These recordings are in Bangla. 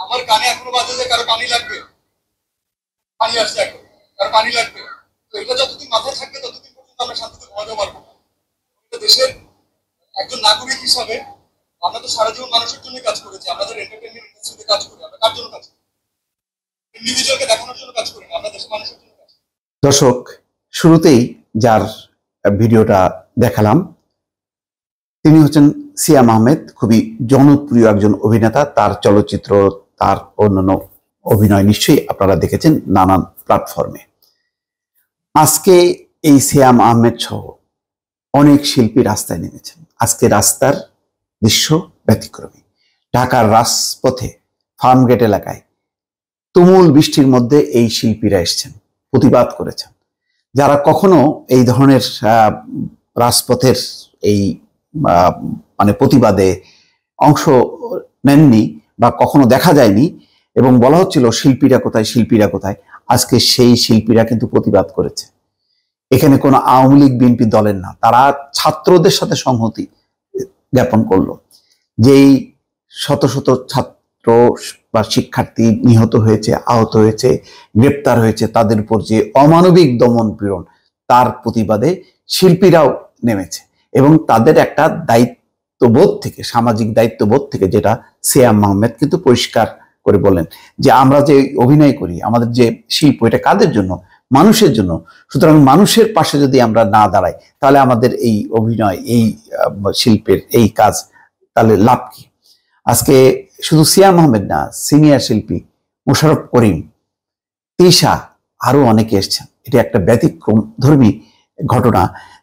আমার কানে এখনো বাজে যে কারো পানি লাগবে, পানি আসছে এখন, কারো পানি লাগবে। তো এটা যতদিন মাথায় থাকবে ততদিন পর্যন্ত আমরা শান্তিতে ঘুমাতে পারবো না। দেশের একজন নাগরিক হিসাবে আমরা তো সারা জীবন মানুষের জন্য কাজ করেছি। আমরা যারা এন্টারটেইনমেন্ট ইন্ডাস্ট্রিতে কাজ করি, আমরা কার জন্য কাজ করি? ইন্ডিভিজুয়ালকে দেখানোর জন্য কাজ করি না, আমরা দেশের মানুষের জন্য কাজ করি। দর্শক, শুরুতেই যার ভিডিওটা দেখালাম তিনি হচ্ছেন সিয়াম আহমেদ। খুবই জনপ্রিয় একজন অভিনেতা। তার চলচ্চিত্র, তার অন্যান্য অভিনয় নিশ্চয়ই আপনারা দেখেছেন নানান প্ল্যাটফর্মে। আজকে এই সিয়াম আহমেদ সহ অনেক শিল্পী রাস্তায় নেমেছেন। আজকে রাস্তার দৃশ্য ব্যতিক্রমী। ঢাকার রাজপথে ফার্মগেট এলাকায় তুমুল বৃষ্টির মধ্যে এই শিল্পীরা এসেছেন, প্রতিবাদ করেছেন। যারা কখনো এই ধরনের রাজপথের এই মানে প্রতিবাদে অংশ নেননি বা কখনো দেখা যায়নি, এবং বলা হচ্ছিল শিল্পীরা কোথায়, শিল্পীরা কোথায়। আজকে সেই শিল্পীরা কিন্তু প্রতিবাদ করেছে। এখানে কোনো আওয়ামী লীগ বিএনপি দলের না, তারা ছাত্রদের সাথে সংহতি জ্ঞাপন করলো। যেই শত শত ছাত্র বা শিক্ষার্থী নিহত হয়েছে, আহত হয়েছে, গ্রেপ্তার হয়েছে, তাদের উপর যে অমানবিক দমন পীড়ন, তার প্রতিবাদে শিল্পীরাও নেমেছে। এবং তাদের একটা দায়িত্ববোধ থেকে, সামাজিক দায়িত্ববোধ থেকে, যেটা সিয়াম আহমেদ কিন্তু পরিষ্কার করে বললেন যে আমরা যে অভিনয় করি, আমাদের যে শিল্প, এটা কাদের জন্য? মানুষের জন্য। সুতরাং মানুষের পাশে যদি আমরা না দাঁড়াই, তাহলে আমাদের এই অভিনয়, এই শিল্পের এই কাজ, তাহলে লাভ কি? আজকে শুধু সিয়াম আহমেদ না, সিনিয়র শিল্পী মোশাররফ করিম, তিশা, আরো অনেকে এসছেন। এটা একটা ব্যতিক্রম ধর্মী ঘটনা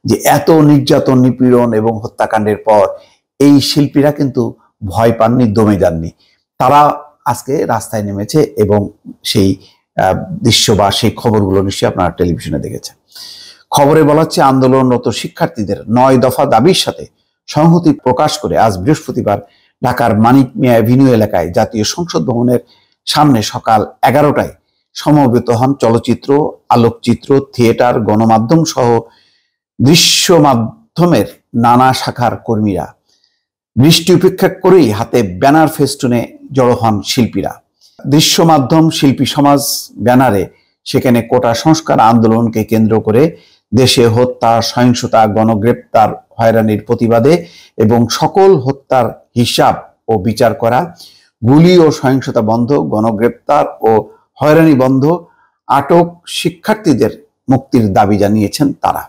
যে এত নির্যাতন, নিপীড়ন এবং হত্যাকাণ্ডের পর এই শিল্পীরা কিন্তু ভয় পাননি, দমে যাননি। তারা আজকে রাস্তায় নেমেছে এবং সেই দৃশ্য বা সেই খবরগুলো নিশ্চয়ই আপনারা টেলিভিশনে দেখেছেন। খবরে বলা হচ্ছে আন্দোলনরত শিক্ষার্থীদের 9 দফা দাবির সাথে সংহতি প্রকাশ করে আজ বৃহস্পতিবার ঢাকার মানিক মিয়া এভিনিউ এলাকায় জাতীয় সংসদ ভবনের সামনে সকাল 11টায় সমবেত হন চলচ্চিত্র, আলোকচিত্র, থিয়েটার, গণমাধ্যম সহ দৃশ্য মাধ্যমের নানা শাখার কর্মীরা। বৃষ্টি উপেক্ষা করেই হাতে ব্যানার ফেস্টুনে জড়ো হন শিল্পীরা। দৃশ্য মাধ্যম শিল্পী সমাজ ব্যানারে সেখানে কোটা সংস্কার আন্দোলনকে কেন্দ্র করে দেশে হত্যা, সহিংসতা, গণগ্রেপ্তার, হয়রানির প্রতিবাদে এবং সকল হত্যার হিসাব ও বিচার করা, গুলি ও সহিংসতা বন্ধ, গণগ্রেপ্তার ও হয়রানি বন্ধ, আটক শিক্ষার্থীদের মুক্তির দাবি জানিয়েছেন তারা।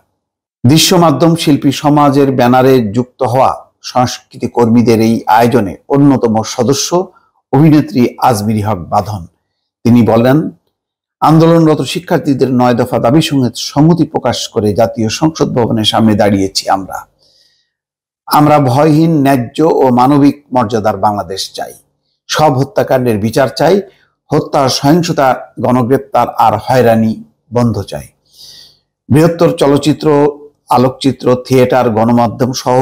দৃশ্য মাধ্যম শিল্পী সমাজের ব্যানারে যুক্ত হওয়া সংস্কৃতি কর্মীদের এই আয়োজনে অন্যতম সদস্য অভিনেত্রী আজমিরি হক বাঁধন। তিনি বলেন, আন্দোলনরত শিক্ষার্থীদের 9 দফা দাবির সঙ্গে সংহতি প্রকাশ করে জাতীয় সংসদ ভবনের সামনে দাঁড়িয়েছি আমরা ভয়হীন, ন্যায্য ও মানবিক মর্যাদার বাংলাদেশ চাই। সব হত্যাকাণ্ডের বিচার চাই। হত্যা, সহিংসতা, গণগ্রেপ্তার আর হয়রানি বন্ধ চাই। বৃহত্তর চলচ্চিত্র, আলোকচিত্র, থিয়েটার, গণমাধ্যম সহ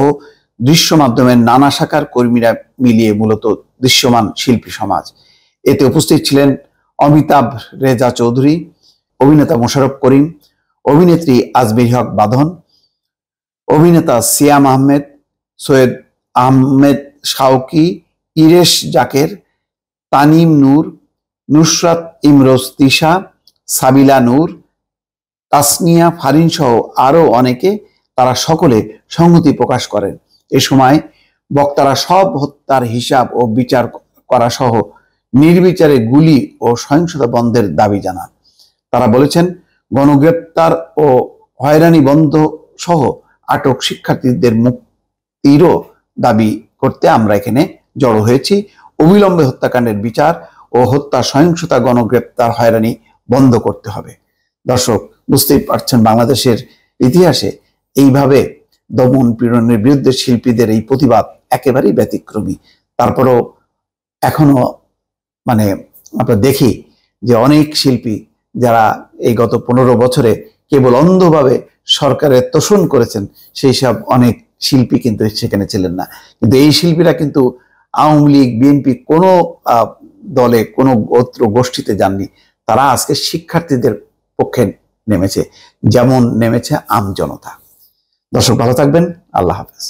দৃশ্য মাধ্যমের নানা শাখার কর্মীরা মিলিয়ে মূলত দৃশ্যমান শিল্পী সমাজ। এতে উপস্থিত ছিলেন অমিতাভ রেজা চৌধুরী, অভিনেতা মোশাররফ করিম, অভিনেত্রী আজমিরি হক বাঁধন, অভিনেতা সিয়াম আহমেদ, সৈয়দ আহমেদ শাওকি, ইরেশ জাকের, তানিম নূর, নুসরাত ইমরোজ তিশা, সাবিলা নূর, তাসনিয়া ফারিন সহ আরো অনেকে। তারা সকলে সংহতি প্রকাশ করেন। এ সময় বক্তারা সব হত্যার হিসাব ও বিচার করা সহ নির্বিচারে গুলি ও সহিংসতা বন্ধের দাবি জানান। তারা বলেছেন, গণগ্রেপ্তার ও হয়রানি বন্ধ সহ আটক শিক্ষার্থীদের মুক্তিরও দাবি করতে আমরা এখানে জড়ো হয়েছি। অবিলম্বে হত্যাকাণ্ডের বিচার ও হত্যা, সহিংসতা, গণগ্রেপ্তার, হয়রানি বন্ধ করতে হবে। দর্শক, বুঝতেই পারছেন বাংলাদেশের ইতিহাসে এইভাবে দমন পীড়নের বিরুদ্ধে শিল্পীদের এই প্রতিবাদ একেবারেই ব্যতিক্রমী। তারপরও এখনো মানে আমরা দেখি যে অনেক শিল্পী যারা এই গত 15 বছরে কেবল অন্ধভাবে সরকারের তোষণ করেছেন, সেই সব অনেক শিল্পী কিন্তু সেখানে ছিলেন না। কিন্তু এই শিল্পীরা কিন্তু আওয়ামী লীগ, বিএনপি কোনো দলে, কোনো গোত্র গোষ্ঠীতে যাননি। তারা আজকে শিক্ষার্থীদের পক্ষে নেমেছে, যেমন নেমেছে আমজনতা। দর্শক, ভালো থাকবেন। আল্লাহ হাফেজ।